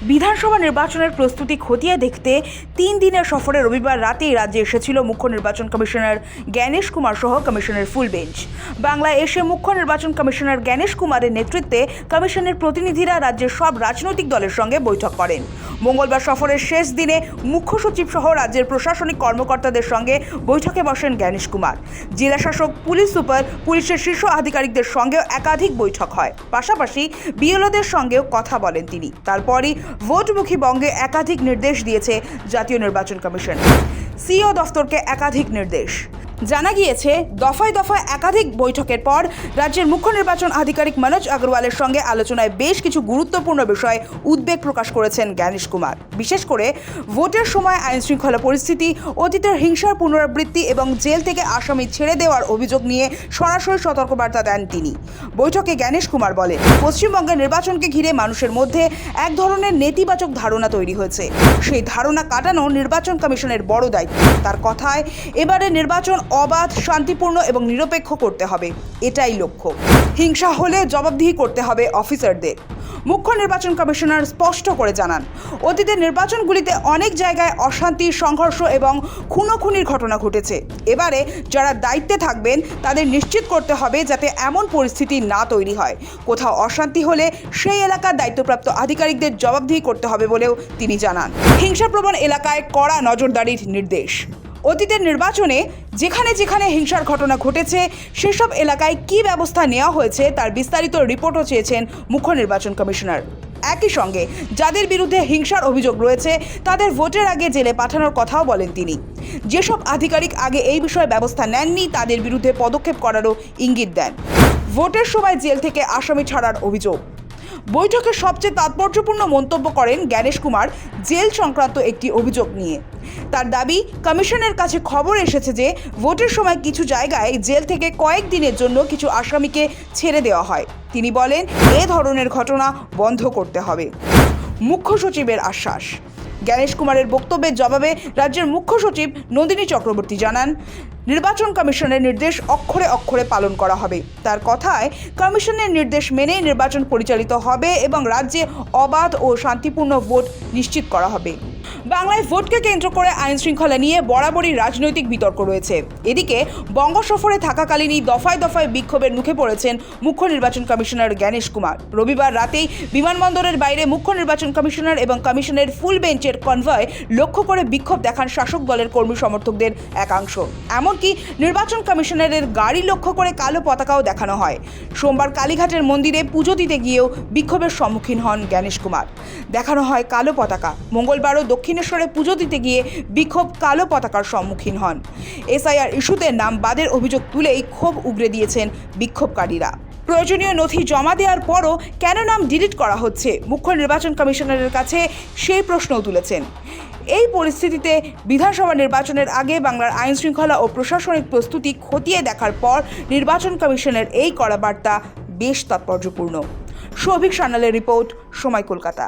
বিধানসভা নির্বাচনের প্রস্তুতি খতিয়ে দেখতে 3 দিনের সফরে রবিবার রাতেই রাজ্যে এসেছিল মুখ্য নির্বাচন কমিশনার জ্ঞানেশ কুমার সহ কমিশনের ফুল বেঞ্চ। বাংলায় এসে মুখ্য নির্বাচন কমিশনার জ্ঞানেশ কুমারের নেতৃত্বে কমিশনের প্রতিনিধিরা রাজ্যের সব রাজনৈতিক দলের সঙ্গে বৈঠক করেন। মঙ্গলবার সফরের শেষ দিনে মুখ্য সচিব সহ রাজ্যের প্রশাসনিক কর্মকর্তাদের সঙ্গে বৈঠকে বসেন জ্ঞানেশ কুমার। জেলা শাসক, পুলিশ সুপার, পুলিশের শীর্ষ আধিকারিকদের সঙ্গেও একাধিক বৈঠক হয়। পাশাপাশি বিএলওদের সঙ্গেও কথা বলেন তিনি। তারপরই ভোটমুখী বঙ্গে একাধিক নির্দেশ দিয়েছে জাতীয় নির্বাচন কমিশন। সিও দফতরকে একাধিক নির্দেশ। জানা গিয়েছে, দফায় দফায় একাধিক বৈঠকের পর রাজ্যের মুখ্য নির্বাচন আধিকারিক মনোজ আগরওয়ালের সঙ্গে আলোচনায় বেশ কিছু গুরুত্বপূর্ণ বিষয়ে উদ্বেগ প্রকাশ করেছেন জ্ঞানেশ কুমার। বিশেষ করে ভোটের সময় আইনশৃঙ্খলা পরিস্থিতি, অতীতের হিংসার পুনরাবৃত্তি এবং জেল থেকে আসামি ছেড়ে দেওয়ার অভিযোগ নিয়ে সরাসরি সতর্কবার্তা দেন তিনি। বৈঠকে জ্ঞানেশ কুমার বলেন, পশ্চিমবঙ্গের নির্বাচনকে ঘিরে মানুষের মধ্যে এক ধরনের নেতিবাচক ধারণা তৈরি হয়েছে। সেই ধারণা কাটানো নির্বাচন কমিশনের বড় দায়িত্ব। তার কথায়, এবারে নির্বাচন অবাধ, শান্তিপূর্ণ এবং নিরপেক্ষ করতে হবে, এটাই লক্ষ্য। হিংসা হলে জবাবদিহি করতে হবে অফিসারদের। মুখ্য নির্বাচন কমিশনার স্পষ্ট করে জানান, অতীতের নির্বাচনগুলিতে অনেক জায়গায় অশান্তি, সংঘর্ষ এবং খুনোখুনির ঘটনা ঘটেছে। এবারে যারা দায়িত্বে থাকবেন তাদের নিশ্চিত করতে হবে যাতে এমন পরিস্থিতি না তৈরি হয়। কোথাও অশান্তি হলে সেই এলাকার দায়িত্বপ্রাপ্ত আধিকারিকদের জবাবদিহি করতে হবে বলেও তিনি জানান। হিংসাপ্রবণ এলাকায় কড়া নজরদারির নির্দেশ। অতীতের নির্বাচনে যেখানে যেখানে হিংসার ঘটনা ঘটেছে সেসব এলাকায় কী ব্যবস্থা নেওয়া হয়েছে তার বিস্তারিত রিপোর্টও চেয়েছেন মুখ্য নির্বাচন কমিশনার। একই সঙ্গে যাদের বিরুদ্ধে হিংসার অভিযোগ রয়েছে তাদের ভোটের আগে জেলে পাঠানোর কথাও বলেন তিনি। যেসব আধিকারিক আগে এই বিষয়ে ব্যবস্থা নেননি তাদের বিরুদ্ধে পদক্ষেপ করারও ইঙ্গিত দেন। ভোটের সময় জেল থেকে আসামি ছাড়ার অভিযোগ। বৈঠকে সবচেয়ে তাৎপর্যপূর্ণ মন্তব্য করেন জ্ঞানেশ কুমার জেল সংক্রান্ত একটি অভিযোগ নিয়ে। তার দাবি, কমিশনের কাছে খবর এসেছে যে ভোটের সময় কিছু জায়গায় জেল থেকে কয়েক দিনের জন্য কিছু আসামিকে ছেড়ে দেওয়া হয়। তিনি বলেন, এ ধরনের ঘটনা বন্ধ করতে হবে। মুখ্য সচিবের আশ্বাস। জ্ঞানেশ কুমারের বক্তব্যের জবাবে রাজ্যের মুখ্য সচিব নন্দিনী চক্রবর্তী জানান, নির্বাচন কমিশনের নির্দেশ অক্ষরে অক্ষরে পালন করা হবে। তার কথায়, কমিশনের নির্দেশ মেনেই নির্বাচন পরিচালিত হবে এবং রাজ্যে অবাধ ও শান্তিপূর্ণ ভোট নিশ্চিত করা হবে। বাংলায় ভোটকে কেন্দ্র করে আইন শৃঙ্খলা নিয়ে বরাবরই রাজনৈতিক বিতর্ক রয়েছে। এদিকে বঙ্গ সফরে থাকাকালীনই দফায় দফায় বিক্ষোভের মুখে পড়েছেন মুখ্য নির্বাচন কমিশনার জ্ঞানেশ কুমার। রবিবার রাতেই বিমানবন্দরের বাইরে মুখ্য নির্বাচন কমিশনার এবং কমিশনের ফুল বেঞ্চের কনভয় লক্ষ্য করে বিক্ষোভ দেখান শাসক দলের কর্মী সমর্থকদের একাংশ। এমনকি নির্বাচন কমিশনারের গাড়ি লক্ষ্য করে কালো পতাকাও দেখানো হয়। সোমবার কালীঘাটের মন্দিরে পুজো দিতে গিয়েও বিক্ষোভের সম্মুখীন হন জ্ঞানেশ কুমার। দেখানো হয় কালো পতাকা। মঙ্গলবারও দক্ষিণেশ্বরে পুজো দিতে গিয়ে বিক্ষোভ কালো পতাকার সম্মুখীন হন। এসআইআর ইস্যুতে নাম বাদের অভিযোগ তুলেই ক্ষোভ উগরে দিয়েছেন বিক্ষোভকারীরা। প্রয়োজনীয় নথি জমা দেওয়ার পরও কেন নাম ডিলিট করা হচ্ছে, মুখ্য নির্বাচন কমিশনারের কাছে সেই প্রশ্নও তুলেছেন। এই পরিস্থিতিতে বিধানসভা নির্বাচনের আগে বাংলার আইন শৃঙ্খলা ও প্রশাসনিক প্রস্তুতি খতিয়ে দেখার পর নির্বাচন কমিশনের এই কড়া বার্তা বেশ তাৎপর্যপূর্ণ। সৌভিক সান্যালের রিপোর্ট, সময়, কলকাতা।